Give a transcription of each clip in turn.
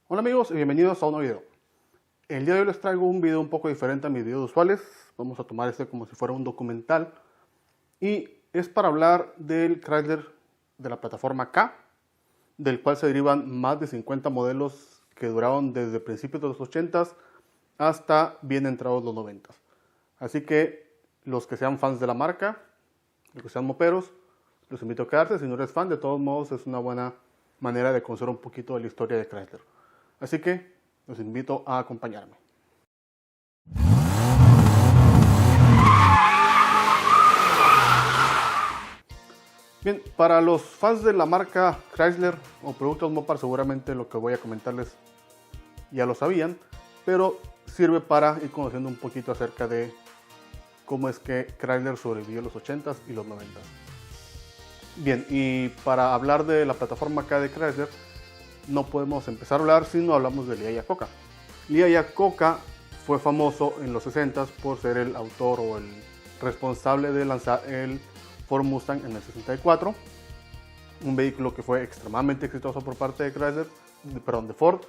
Hola amigos y bienvenidos a un nuevo video. El día de hoy les traigo un video un poco diferente a mis videos usuales. Vamos a tomar este como si fuera un documental. Y es para hablar del Chrysler de la plataforma K, del cual se derivan más de 50 modelos que duraron desde principios de los 80s hasta bien entrados los 90s. Así que los que sean fans de la marca, los que sean moperos, los invito a quedarse. Si no eres fan, de todos modos es una buena manera de conocer un poquito de la historia de Chrysler. Así que los invito a acompañarme. Bien, para los fans de la marca Chrysler o productos Mopar, seguramente lo que voy a comentarles ya lo sabían, pero sirve para ir conociendo un poquito acerca de cómo es que Chrysler sobrevivió los 80s y los 90s. Bien, y para hablar de la plataforma K de Chrysler, no podemos empezar a hablar si no hablamos de Lee Iacocca. Lee Iacocca fue famoso en los 60s por ser el autor o el responsable de lanzar el Ford Mustang en el 64, un vehículo que fue extremadamente exitoso por parte de de Ford,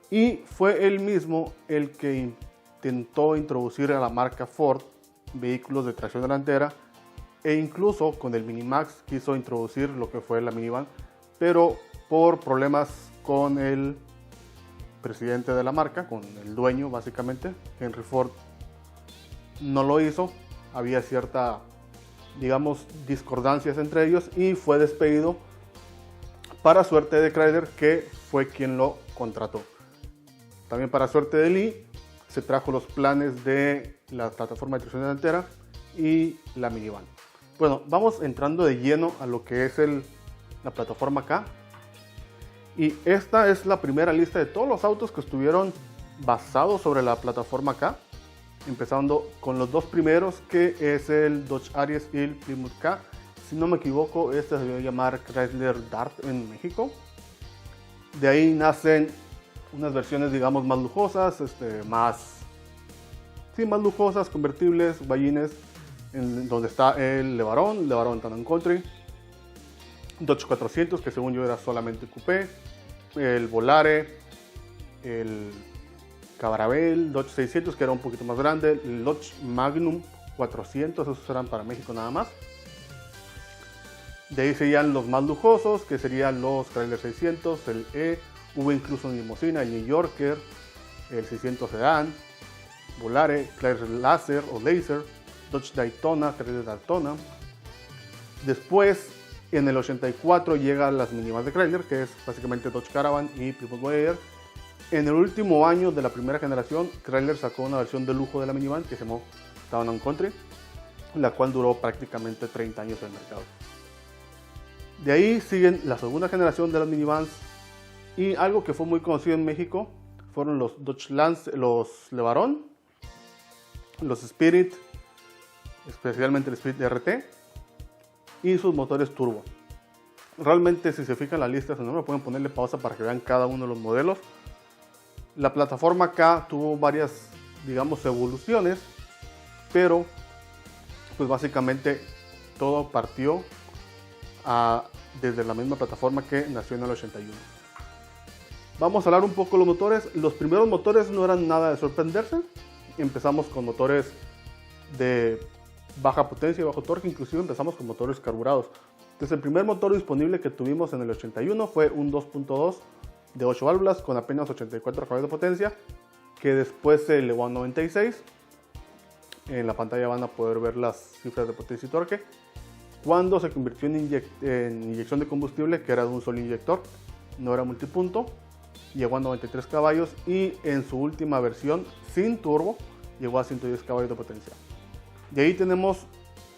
y fue él mismo el que intentó introducir a la marca Ford vehículos de tracción delantera, e incluso con el Minimax quiso introducir lo que fue la minivan, pero por problemas con el presidente de la marca, con el dueño básicamente, Henry Ford, no lo hizo. Había cierta, digamos, discordancias entre ellos y fue despedido, para suerte de Chrysler, que fue quien lo contrató. También para suerte de Lee, se trajo los planes de la plataforma de tracción delantera y la minivan. Bueno, vamos entrando de lleno a lo que es la plataforma K. Y esta es la primera lista de todos los autos que estuvieron basados sobre la plataforma K, empezando con los dos primeros, que es el Dodge Aries y el Plymouth K. Si no me equivoco, este se debe llamar Chrysler Dart en México. De ahí nacen unas versiones, digamos, más lujosas, más lujosas, convertibles, ballines, en donde está el LeBaron Town & Country, Dodge 400, que según yo era solamente coupé, el Volare, el Cabrabel, Dodge 600, que era un poquito más grande, el Dodge Magnum 400, esos eran para México nada más. De ahí serían los más lujosos, que serían los Chrysler 600, el E, hubo incluso un limusina, el New Yorker, el 600 Sedan, Volare, Chrysler Laser o Laser, Dodge Daytona, Chrysler Daytona. Después, en el 84 llegan las minivans de Chrysler, que es básicamente Dodge Caravan y Plymouth Voyager. En el último año de la primera generación, Chrysler sacó una versión de lujo de la minivan que se llamó Town & Country, la cual duró prácticamente 30 años en el mercado. De ahí siguen la segunda generación de las minivans, y algo que fue muy conocido en México fueron los Dodge Lance, los LeBaron, los Spirit, especialmente el Spirit RT, y sus motores turbo. Realmente, si se fijan en la lista, si no, me pueden ponerle pausa para que vean cada uno de los modelos. La plataforma K tuvo varias, digamos, evoluciones, pero pues básicamente todo partió desde la misma plataforma que nació en el 81. Vamos a hablar un poco de los motores. Los primeros motores no eran nada de sorprenderse. Empezamos con motores de baja potencia y bajo torque, inclusive empezamos con motores carburados. Entonces, el primer motor disponible que tuvimos en el 81 fue un 2.2 de 8 válvulas con apenas 84 caballos de potencia, que después se elevó a 96. En la pantalla van a poder ver las cifras de potencia y torque. Cuando se convirtió en inyección de combustible, que era de un solo inyector, no era multipunto, llegó a 93 caballos, y en su última versión sin turbo llegó a 110 caballos de potencia. De ahí tenemos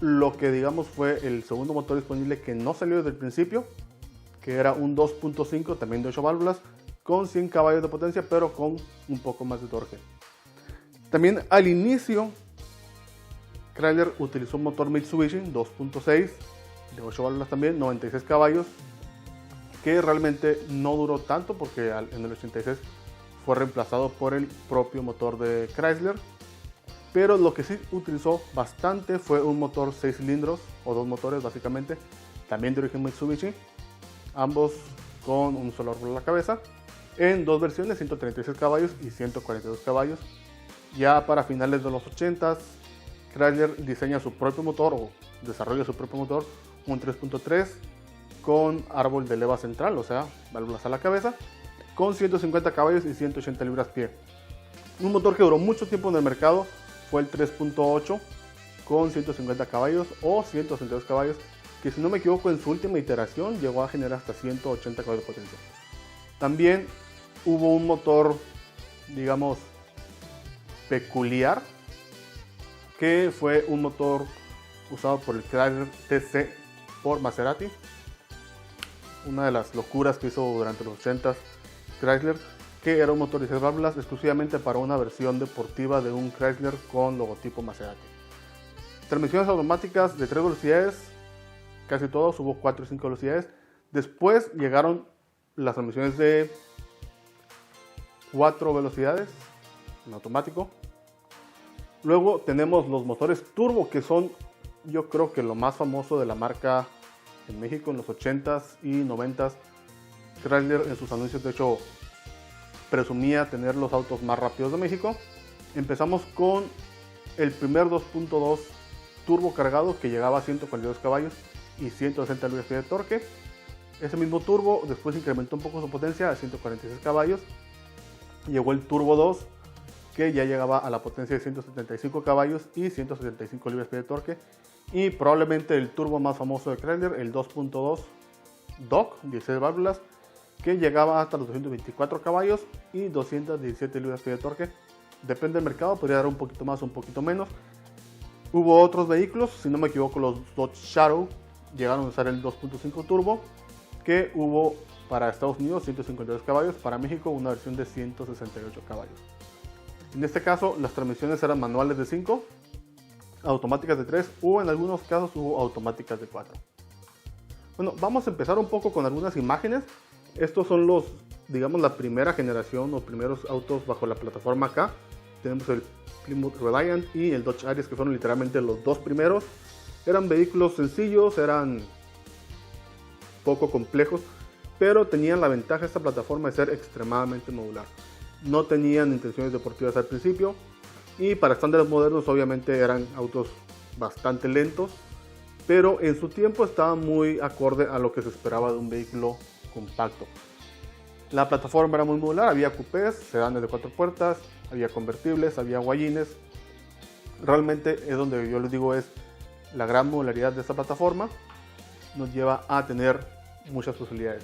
lo que, digamos, fue el segundo motor disponible, que no salió desde el principio, que era un 2.5 también de 8 válvulas con 100 caballos de potencia, pero con un poco más de torque. También al inicio Chrysler utilizó un motor Mitsubishi 2.6 de 8 válvulas también, 96 caballos, que realmente no duró tanto porque en el 86 fue reemplazado por el propio motor de Chrysler. Pero lo que sí utilizó bastante fue un motor 6 cilindros, o dos motores básicamente, también de origen Mitsubishi, ambos con un solo árbol a la cabeza, en dos versiones, 136 caballos y 142 caballos. Ya para finales de los 80s, Chrysler diseña su propio motor o desarrolla su propio motor, un 3.3 con árbol de leva central, o sea, válvulas a la cabeza, con 150 caballos y 180 libras-pie. Un motor que duró mucho tiempo en el mercado fue el 3.8 con 150 caballos o 162 caballos, que si no me equivoco en su última iteración llegó a generar hasta 180 caballos de potencia. También hubo un motor, digamos, peculiar, que fue un motor usado por el Chrysler TC por Maserati. Una de las locuras que hizo durante los 80s Chrysler, que era un motor de 6 válvulas exclusivamente para una versión deportiva de un Chrysler con logotipo Maserati. Transmisiones automáticas de 3 velocidades, casi todos, hubo 4 y 5 velocidades. Después llegaron las transmisiones de 4 velocidades en automático. Luego tenemos los motores turbo, que son, yo creo que lo más famoso de la marca en México en los 80s y 90s. Chrysler en sus anuncios de hecho presumía tener los autos más rápidos de México. Empezamos con el primer 2.2 turbo cargado, que llegaba a 142 caballos y 160 libras-pie de torque. Ese mismo turbo después incrementó un poco su potencia a 146 caballos. Llegó el turbo 2, que ya llegaba a la potencia de 175 caballos y 175 libras-pie de torque. Y probablemente el turbo más famoso de Chrysler, el 2.2 DOC, 16 válvulas, que llegaba hasta los 224 caballos y 217 libras-pie de torque. Depende del mercado, podría dar un poquito más o un poquito menos. Hubo otros vehículos, si no me equivoco los Dodge Shadow llegaron a usar el 2.5 turbo, que hubo para Estados Unidos 152 caballos, para México una versión de 168 caballos. En este caso las transmisiones eran manuales de 5, automáticas de 3 o en algunos casos hubo automáticas de 4. Bueno, vamos a empezar un poco con algunas imágenes. Estos son los, digamos, la primera generación o primeros autos bajo la plataforma K. Tenemos el Plymouth Reliant y el Dodge Aries, que fueron literalmente los dos primeros. Eran vehículos sencillos, eran poco complejos, pero tenían la ventaja de esta plataforma de ser extremadamente modular. No tenían intenciones deportivas al principio y para estándares modernos obviamente eran autos bastante lentos, pero en su tiempo estaban muy acorde a lo que se esperaba de un vehículo compacto. La plataforma era muy modular, había coupés, sedanes de 4 puertas, había convertibles, había guayines. Realmente es donde yo les digo es la gran modularidad de esta plataforma, nos lleva a tener muchas posibilidades.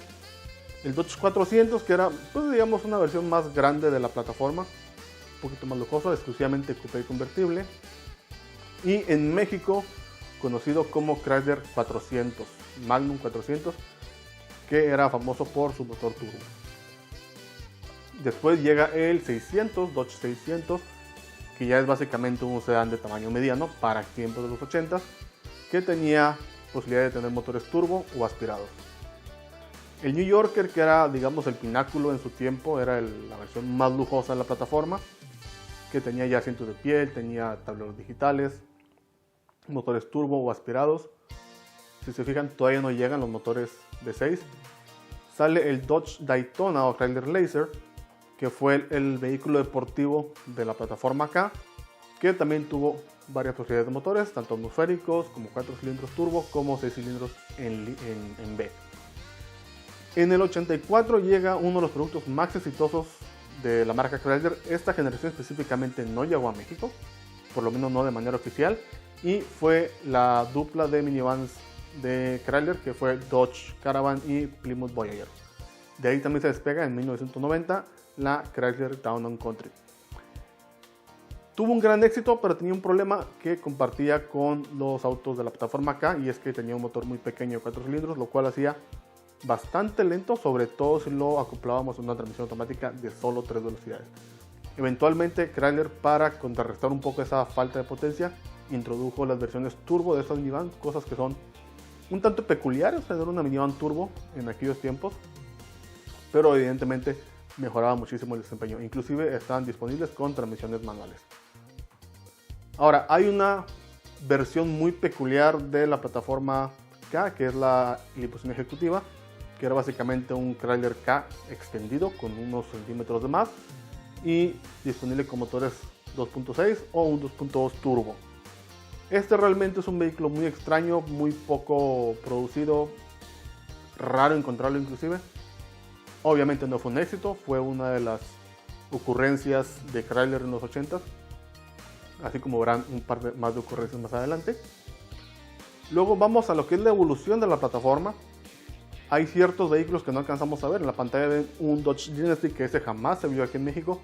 El Dodge 400, que era, pues digamos, una versión más grande de la plataforma, un poquito más lujoso, exclusivamente coupé y convertible. Y en México, conocido como Chrysler 400, Magnum 400, que era famoso por su motor turbo. Después llega el 600, Dodge 600, que ya es básicamente un sedán de tamaño mediano para tiempos de los 80s, que tenía posibilidad de tener motores turbo o aspirados. El New Yorker, que era, digamos, el pináculo en su tiempo, era la versión más lujosa de la plataforma, que tenía ya asientos de piel, tenía tableros digitales, motores turbo o aspirados. Si se fijan, todavía no llegan los motores de 6. Sale el Dodge Daytona o Chrysler Laser, que fue el vehículo deportivo de la plataforma K, que también tuvo varias posibilidades de motores, tanto atmosféricos como 4 cilindros turbo, como 6 cilindros en B. En el 84 llega uno de los productos más exitosos de la marca Chrysler. Esta generación específicamente no llegó a México, por lo menos no de manera oficial, y fue la dupla de minivans de Chrysler, que fue Dodge Caravan y Plymouth Voyager. De ahí también se despega en 1990 la Chrysler Town & Country. Tuvo un gran éxito, pero tenía un problema que compartía con los autos de la plataforma K, y es que tenía un motor muy pequeño de 4 cilindros, lo cual hacía bastante lento, sobre todo si lo acoplábamos a una transmisión automática de solo 3 velocidades. Eventualmente Chrysler, para contrarrestar un poco esa falta de potencia, introdujo las versiones turbo de estas minivan, cosas que son un tanto peculiares tener una minivan turbo en aquellos tiempos, pero evidentemente mejoraba muchísimo el desempeño. Inclusive estaban disponibles con transmisiones manuales. Ahora, hay una versión muy peculiar de la plataforma K, que es la limusina ejecutiva, que era básicamente un Chrysler K extendido con unos centímetros de más y disponible con motores 2.6 o un 2.2 turbo. Este realmente es un vehículo muy extraño, muy poco producido, raro encontrarlo inclusive. Obviamente no fue un éxito, fue una de las ocurrencias de Chrysler en los 80s, así como verán un par más de ocurrencias más adelante. Luego vamos a lo que es la evolución de la plataforma. Hay ciertos vehículos que no alcanzamos a ver. En la pantalla ven un Dodge Dynasty, que ese jamás se vio aquí en México,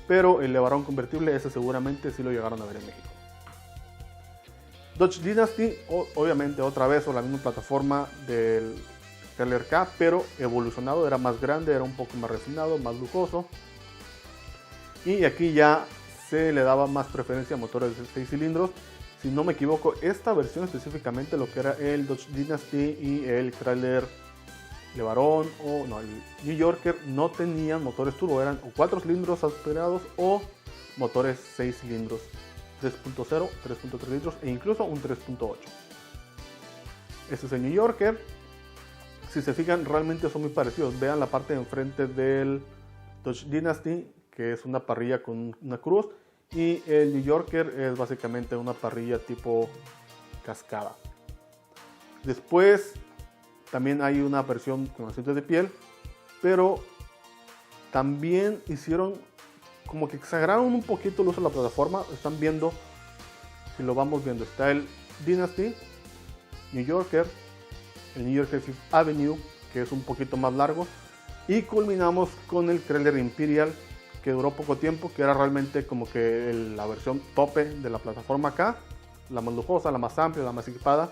pero el Levarón convertible ese seguramente sí lo llegaron a ver en México. Dodge Dynasty, obviamente otra vez o la misma plataforma del Chrysler K, pero evolucionado, era más grande, era un poco más refinado, más lujoso. Y aquí ya se le daba más preferencia a motores de 6 cilindros. Si no me equivoco, esta versión específicamente, lo que era el Dodge Dynasty y el Chrysler Levarón o no, el New Yorker, no tenían motores turbo, eran o 4 cilindros aspirados o motores 6 cilindros, 3.0, 3.3 litros e incluso un 3.8. Este es el New Yorker. Si se fijan, realmente son muy parecidos. Vean la parte de enfrente del Dodge Dynasty, que es una parrilla con una cruz, y el New Yorker es básicamente una parrilla tipo cascada. Después también hay una versión con asientos de piel, pero también hicieron como que exageraron un poquito el uso de la plataforma. Están viendo, si lo vamos viendo, está el Dynasty, New Yorker, el New Yorker Fifth Avenue, que es un poquito más largo, y culminamos con el Chrysler Imperial, que duró poco tiempo, que era realmente como que la versión tope de la plataforma acá, la más lujosa, la más amplia, la más equipada,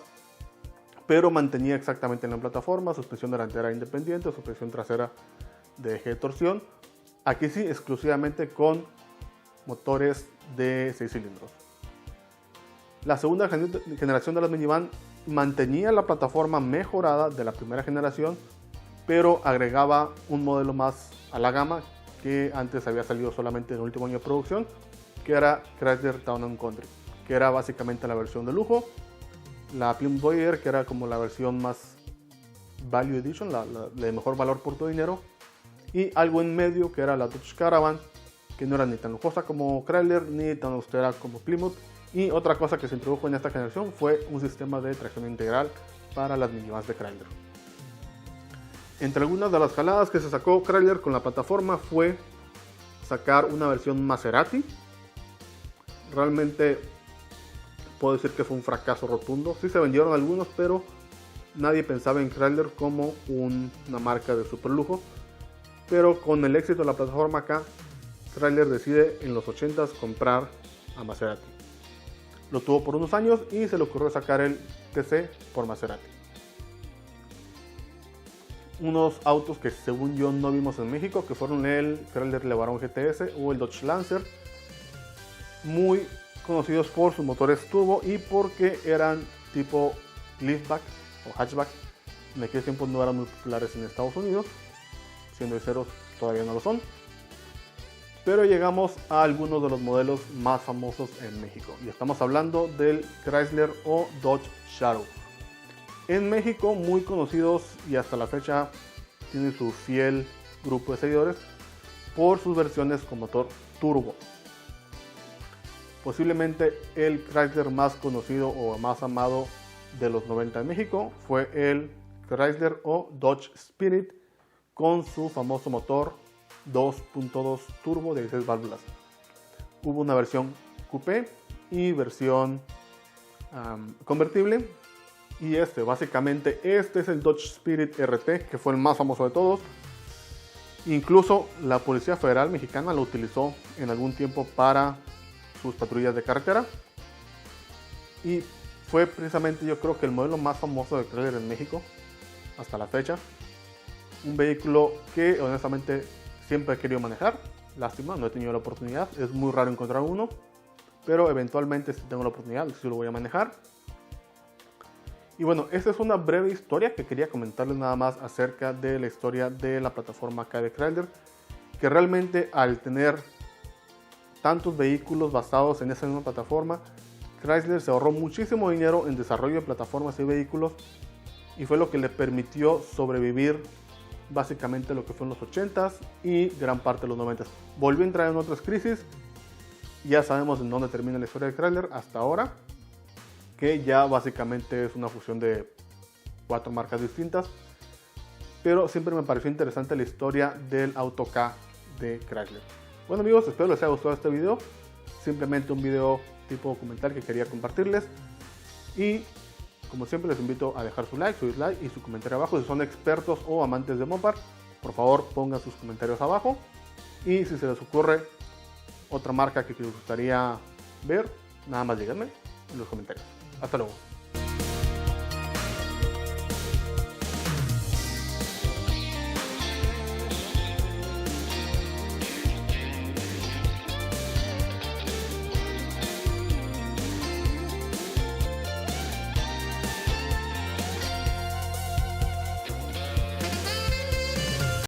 pero mantenía exactamente la plataforma, suspensión delantera independiente, suspensión trasera de eje de torsión, aquí sí exclusivamente con motores de 6 cilindros. La segunda generación de las minivan mantenía la plataforma mejorada de la primera generación, pero agregaba un modelo más a la gama que antes había salido solamente en el último año de producción, que era Chrysler Town & Country, que era básicamente la versión de lujo, la Plymouth Voyager, que era como la versión más Value Edition, la de mejor valor por tu dinero, y algo en medio, que era la Dodge Caravan, que no era ni tan lujosa como Chrysler, ni tan austera como Plymouth. Y otra cosa que se introdujo en esta generación fue un sistema de tracción integral para las minivans de Chrysler. Entre algunas de las jaladas que se sacó Chrysler con la plataforma fue sacar una versión Maserati. Realmente puedo decir que fue un fracaso rotundo. Sí se vendieron algunos, pero nadie pensaba en Chrysler como una marca de super lujo. Pero con el éxito de la plataforma acá, Chrysler decide en los 80s comprar a Maserati. Lo tuvo por unos años y se le ocurrió sacar el TC por Maserati. Unos autos que según yo no vimos en México, que fueron el Chrysler Levarón GTS o el Dodge Lancer, muy conocidos por sus motores turbo y porque eran tipo liftback o hatchback. En aquel tiempo no eran muy populares en Estados Unidos, siendo sinceros todavía no lo son. Pero llegamos a algunos de los modelos más famosos en México y estamos hablando del Chrysler o Dodge Shadow. En México muy conocidos y hasta la fecha tienen su fiel grupo de seguidores por sus versiones con motor turbo. Posiblemente el Chrysler más conocido o más amado de los 90 en México fue el Chrysler o Dodge Spirit con su famoso motor 2.2 turbo de 16 válvulas. Hubo una versión coupé y versión convertible. Y básicamente este es el Dodge Spirit RT, que fue el más famoso de todos. Incluso la Policía Federal Mexicana lo utilizó en algún tiempo para sus patrullas de carretera. Y fue precisamente, yo creo que el modelo más famoso de Chrysler en México hasta la fecha. Un vehículo que honestamente siempre he querido manejar. Lástima, no he tenido la oportunidad. Es muy raro encontrar uno. Pero eventualmente, si tengo la oportunidad, sí lo voy a manejar. Y bueno, esta es una breve historia que quería comentarles nada más acerca de la historia de la plataforma acá de Chrysler, que realmente al tener tantos vehículos basados en esa misma plataforma, Chrysler se ahorró muchísimo dinero en desarrollo de plataformas y vehículos y fue lo que le permitió sobrevivir básicamente lo que fue en los 80s y gran parte de los 90s. Volvió a entrar en otras crisis. Ya sabemos en dónde termina la historia de Chrysler hasta ahora, que ya básicamente es una fusión de 4 marcas distintas. Pero siempre me pareció interesante la historia del Auto K de Chrysler. Bueno amigos, espero les haya gustado este video. Simplemente un video tipo documental que quería compartirles. Y como siempre les invito a dejar su like, su dislike y su comentario abajo. Si son expertos o amantes de Mopar, por favor pongan sus comentarios abajo. Y si se les ocurre otra marca que les gustaría ver, nada más díganme en los comentarios. Hasta luego.